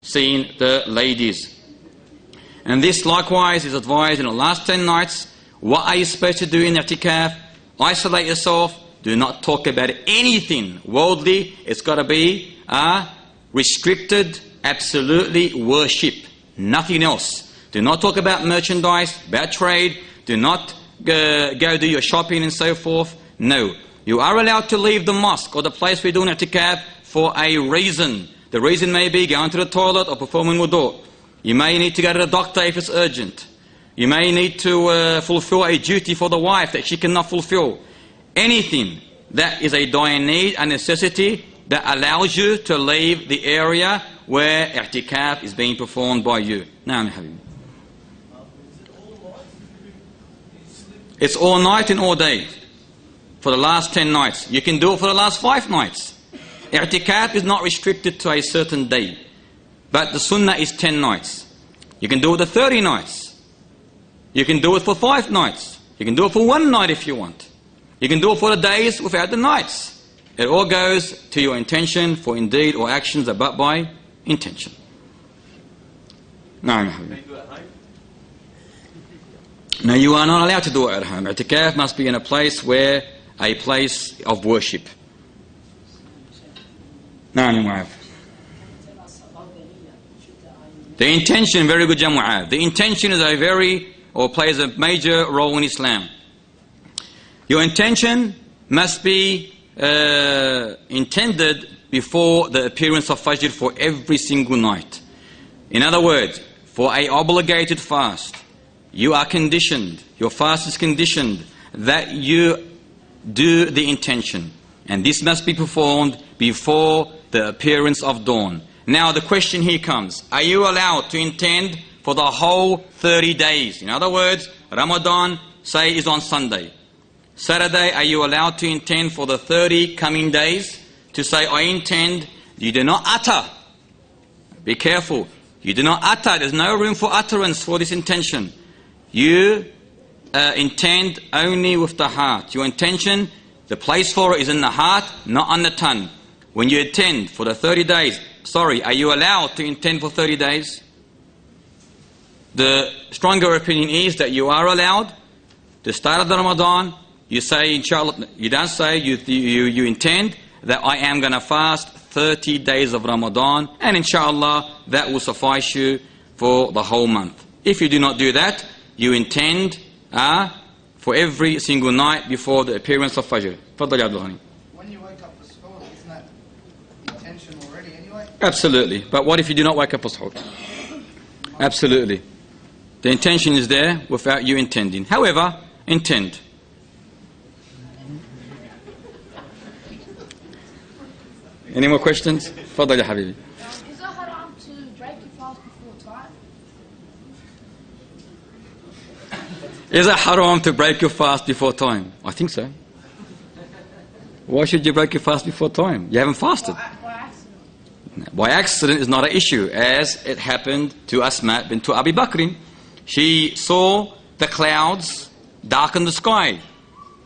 seeing the ladies. And this likewise is advised in the last 10 nights. What are you supposed to do in i'tikaf? Isolate yourself. Do not talk about anything worldly. It's got to be restricted, absolutely worship. Nothing else. Do not talk about merchandise, about trade. Do not go do your shopping and so forth. No. You are allowed to leave the mosque or the place we're doing i'tikaf for a reason. The reason may be going to the toilet or performing wudu. You may need to go to the doctor if it's urgent. You may need to fulfill a duty for the wife that she cannot fulfill. Anything that is a dire need, a necessity that allows you to leave the area where i'tikaf is being performed by you. Now, it's all night and all day for the last 10 nights. You can do it for the last 5 nights. I'tikaf is not restricted to a certain day, but the sunnah is 10 nights. You can do it for 30 nights. You can do it for 5 nights. You can do it for 1 night if you want. You can do it for the days without the nights. It all goes to your intention, for indeed or actions are but by intention. No, you are not allowed to do it at home. I'tikaf must be in a place where a place of worship. The intention, very good Jama'ah. The intention is plays a major role in Islam. Your intention must be intended before the appearance of Fajr for every single night. In other words, for a obligated fast, you are conditioned, your fast is conditioned that you do the intention. And this must be performed before the appearance of dawn. Now the question here comes, are you allowed to intend for the whole 30 days? In other words, Ramadan, say, is on Sunday. Saturday, are you allowed to intend for the 30 coming days? To say, I intend, you do not utter. Be careful. You do not utter. There's no room for utterance for this intention. You intend only with the heart. Your intention, the place for it is in the heart, not on the tongue. When you intend for the 30 days, are you allowed to intend for 30 days? The stronger opinion is that you are allowed. The start of the Ramadan, you say, inshallah, you don't say, you intend that I am going to fast 30 days of Ramadan, and inshallah, that will suffice you for the whole month. If you do not do that, you intend for every single night before the appearance of Fajr. When you wake up for suhoor, isn't that intention already anyway? Absolutely. But what if you do not wake up for suhoor? Absolutely. The intention is there without you intending. However, intend. Any more questions? Fadal ya Habibi. Is it haram to break your fast before time? Is it haram to break your fast before time? I think so. Why should you break your fast before time? You haven't fasted. By accident. By accident is not an issue, as it happened to Asma bint Abi Bakr. She saw the clouds darken the sky,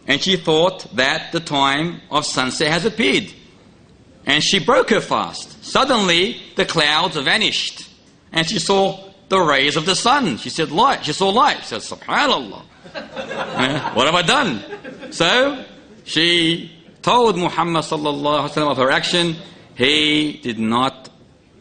and she thought that the time of sunset has appeared. And she broke her fast. Suddenly, the clouds vanished, and she saw the rays of the sun. She said, light. She saw light. She said, Subhanallah. What have I done? So, she told Muhammad sallallahu alaihi wasallam of her action. He did not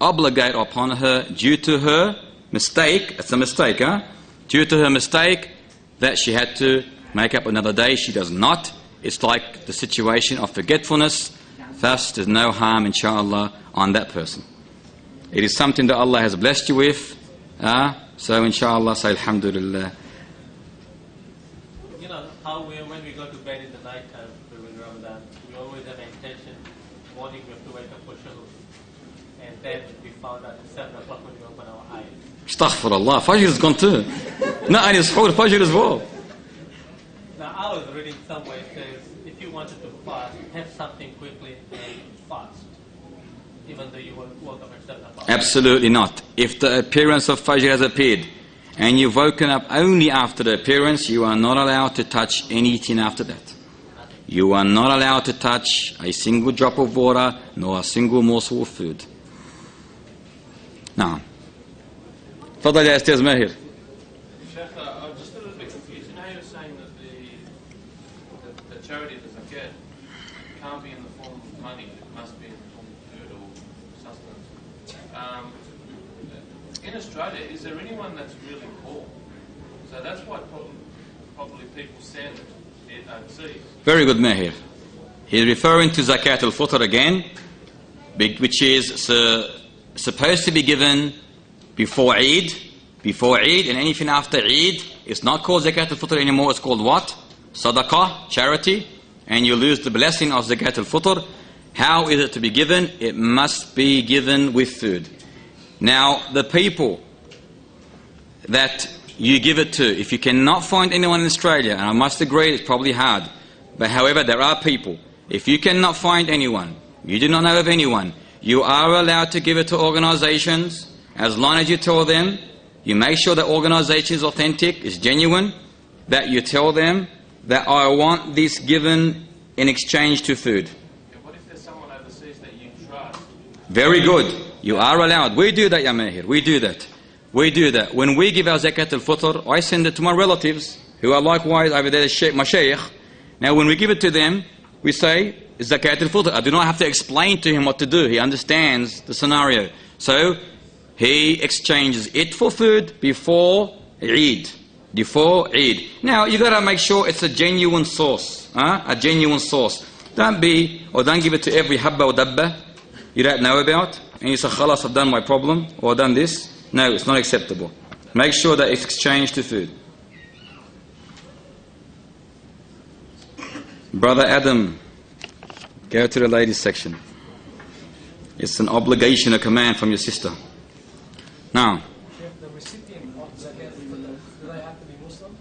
obligate upon her due to her mistake. It's a mistake, huh? Due to her mistake that she had to make up another day. She does not. It's like the situation of forgetfulness. Thus, there's no harm, inshallah, on that person. It is something that Allah has blessed you with. So, inshallah, say alhamdulillah. You know, how when we go to bed in the night time during Ramadan, we always have an intention, morning we have to wake up for shuhur. And then we found out at 7 o'clock when we open our eyes. Astaghfirullah, Fajr is gone too. Not only suhoor, Fajr as well. Now, I was reading somewhere it says, if you wanted to fast, have something quickly and fast, even though you woke up at 7 o'clock. Absolutely not. If the appearance of Fajr has appeared and you've woken up only after the appearance, you are not allowed to touch anything after that. You are not allowed to touch a single drop of water nor a single morsel of food. نعم. تفضل يا أستاذ ماهر. Sheikh, I'm just a little bit confused. You know, you're saying that the charity, the zakat, can't be in the form of money. It must be in the form of food or sustenance. In Australia, is there anyone that's really poor? So that's why probably people send it overseas. Very good, Mahir. He's referring to Zakat al-Fitr again, which is supposed to be given before Eid, and anything after Eid. It's not called Zakat al-Fitr anymore. It's called what? Sadaqah, charity, and you lose the blessing of Zakat al-Fitr. How is it to be given? It must be given with food. Now, the people that you give it to, if you cannot find anyone in Australia, and I must agree it's probably hard, but however, there are people. If you cannot find anyone, you do not know of anyone, you are allowed to give it to organizations, as long as you tell them, you make sure that organization is authentic, is genuine, that you tell them that I want this given in exchange to food. What if there's someone overseas that you trust? Very good. You are allowed. We do that, Ya Mahir. We do that. We do that. When we give our Zakat al-Fitr, I send it to my relatives, who are likewise over there, my Sheikh. Now when we give it to them, we say, Zakat al-Fitr. I do not have to explain to him what to do. He understands the scenario. So, he exchanges it for food before Eid. Before Eid. Now, you got to make sure it's a genuine source. A genuine source. Don't give it to every habba or dabba you don't know about. And you say, khalas, I've done my problem, or I've done this. No, it's not acceptable. Make sure that it's exchanged to food. Brother Adam, go to the ladies section. It's an obligation, a command from your sister. Now, The recipient of zakat, do they have to be Muslim?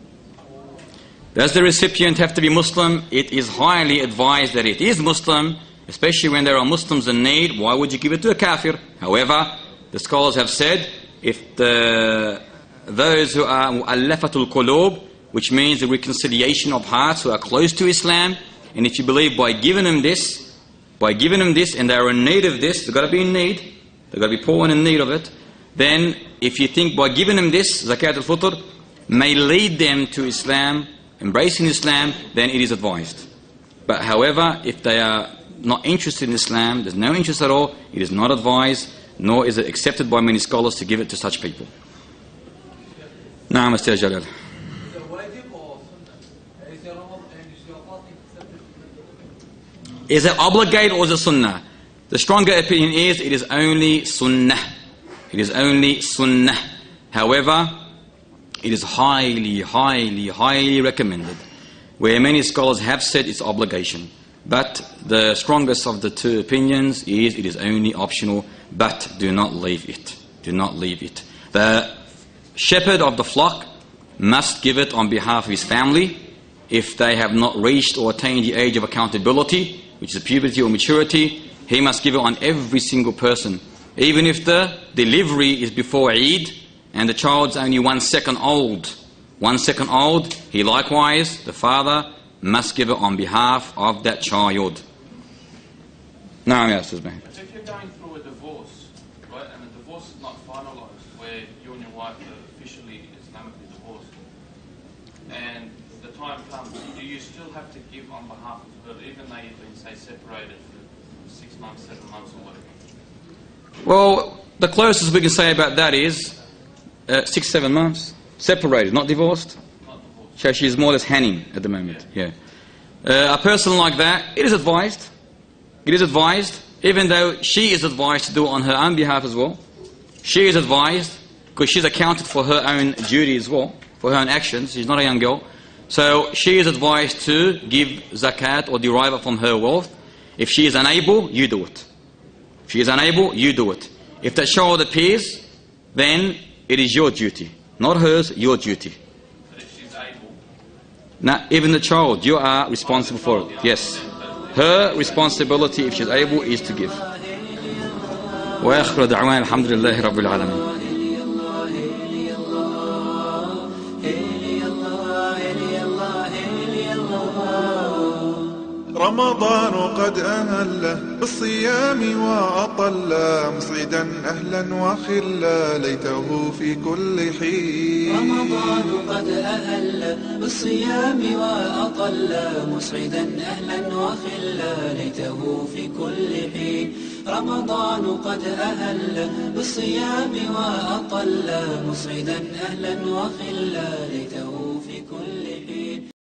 does the recipient have to be Muslim? It is highly advised that it is Muslim, especially when there are Muslims in need. Why would you give it to a kafir? However, the scholars have said, if those who are mu'allafatul qulub, which means the reconciliation of hearts, who are close to Islam, and if you believe by giving them this, and they are in need of this, they've got to be in need, they've got to be poor and in need of it, then if you think by giving them this, Zakat al-Fitr, may lead them to Islam, embracing Islam, then it is advised. But however, if they are not interested in Islam, there's no interest at all, it is not advised, nor is it accepted by many scholars to give it to such people. Now, Mr. Jalal. Is it wajib or sunnah? Is your fasting accepted? Is it obligate or is it sunnah? The stronger opinion is it is only sunnah. It is only sunnah. However, it is highly, highly, highly recommended, where many scholars have said it's obligation. But the strongest of the two opinions is it is only optional, but do not leave it. Do not leave it. The shepherd of the flock must give it on behalf of his family if they have not reached or attained the age of accountability, which is puberty or maturity. He must give it on every single person. Even if the delivery is before Eid and the child's only 1 second old. 1 second old, he likewise, the father, must give it on behalf of that child. Now, yes, But if you're going through a divorce, right, and the divorce is not finalised, where you and your wife are officially Islamically divorced, and the time comes, do you still have to give on behalf of her, even though you've been, say, separated for 6 months, 7 months, or whatever? Well, the closest we can say about that is 6, 7 months. Separated, not divorced. Not divorced. So she's more or less hanning at the moment. Yeah. A person like that, it is advised. It is advised, even though she is advised to do it on her own behalf as well. She is advised, because she's accounted for her own duty as well, for her own actions. She's not a young girl. So she is advised to give zakat or derive it from her wealth. If she is unable, you do it. If she is unable, you do it. If that child appears, then it is your duty. Not hers, your duty. But if she's able, Now, even the child, you are responsible for it. Yes. Her responsibility, if she's able, is to give. وآخر دعوانا الحمد لله رب العالمين. رمضان قد أهل بالصيام وأطل مسعدا أهلا وخلا ليته في كل حين. رمضان قد أهل بالصيام وأطل مسعدا أهلا وخلا ليته في كل حين. رمضان قد أهل بالصيام وأطل مسعدا أهلا وخلا ليته في كل حين.